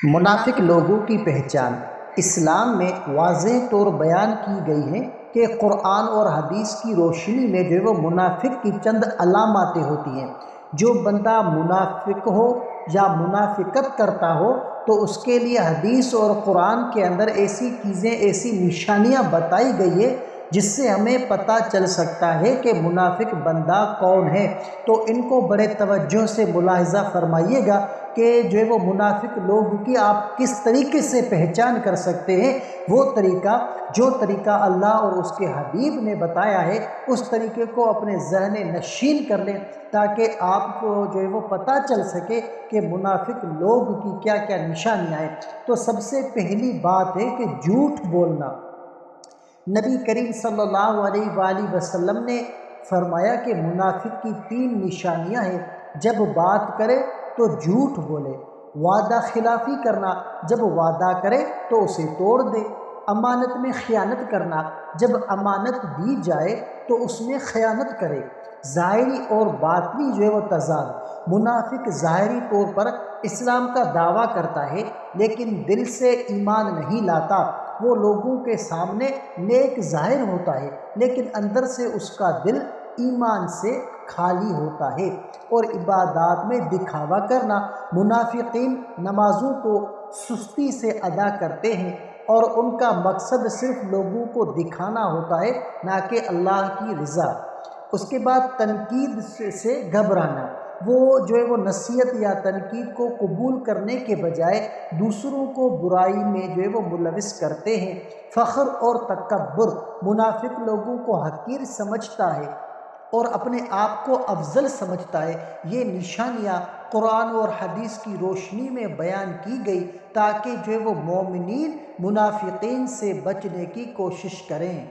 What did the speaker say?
منافق لوگوں کی پہچان اسلام میں واضح طور بیان کی گئی ہے کہ قرآن اور حدیث کی روشنی میں جو ہے وہ منافق کی چند علاماتیں ہوتی ہیں۔ جو بندہ منافق ہو یا منافقت کرتا ہو تو اس کے لیے حدیث اور قرآن کے اندر ایسی چیزیں، ایسی نشانیاں بتائی گئی ہے جس سے ہمیں پتہ چل سکتا ہے کہ منافق بندہ کون ہے۔ تو ان کو بڑے توجہ سے ملاحظہ فرمائیے گا کہ جو ہے وہ منافق لوگ کی آپ کس طریقے سے پہچان کر سکتے ہیں۔ وہ طریقہ جو طریقہ اللہ اور اس کے حبیب نے بتایا ہے اس طریقے کو اپنے ذہن نشین کر لیں تاکہ آپ کو جو ہے وہ پتہ چل سکے کہ منافق لوگ کی کیا کیا نشانیاں ہیں۔ تو سب سے پہلی بات ہے کہ جھوٹ بولنا۔ نبی کریم صلی اللہ علیہ وآلہ وسلم نے فرمایا کہ منافق کی 3 نشانیاں ہیں۔ جب بات کرے تو جھوٹ بولے، وعدہ خلافی کرنا، جب وعدہ کرے تو اسے توڑ دے، امانت میں خیانت کرنا، جب امانت دی جائے تو اس میں خیانت کرے، ظاہری اور باطنی جو ہے وہ تضاد۔ منافق ظاہری طور پر اسلام کا دعویٰ کرتا ہے لیکن دل سے ایمان نہیں لاتا۔ وہ لوگوں کے سامنے نیک ظاہر ہوتا ہے لیکن اندر سے اس کا دل ایمان سے خالی ہوتا ہے۔ اور عبادات میں دکھاوا کرنا، منافقین نمازوں کو سستی سے ادا کرتے ہیں اور ان کا مقصد صرف لوگوں کو دکھانا ہوتا ہے نہ کہ اللہ کی رضا۔ اس کے بعد تنقید سے گھبرانا، وہ جو ہے وہ نصیحت یا تنقید کو قبول کرنے کے بجائے دوسروں کو برائی میں جو ہے وہ ملوث کرتے ہیں۔ فخر اور تکبر، منافق لوگوں کو حقیر سمجھتا ہے اور اپنے آپ کو افضل سمجھتا ہے۔ یہ نشانیاں قرآن اور حدیث کی روشنی میں بیان کی گئی تاکہ جو ہے وہ مومنین منافقین سے بچنے کی کوشش کریں۔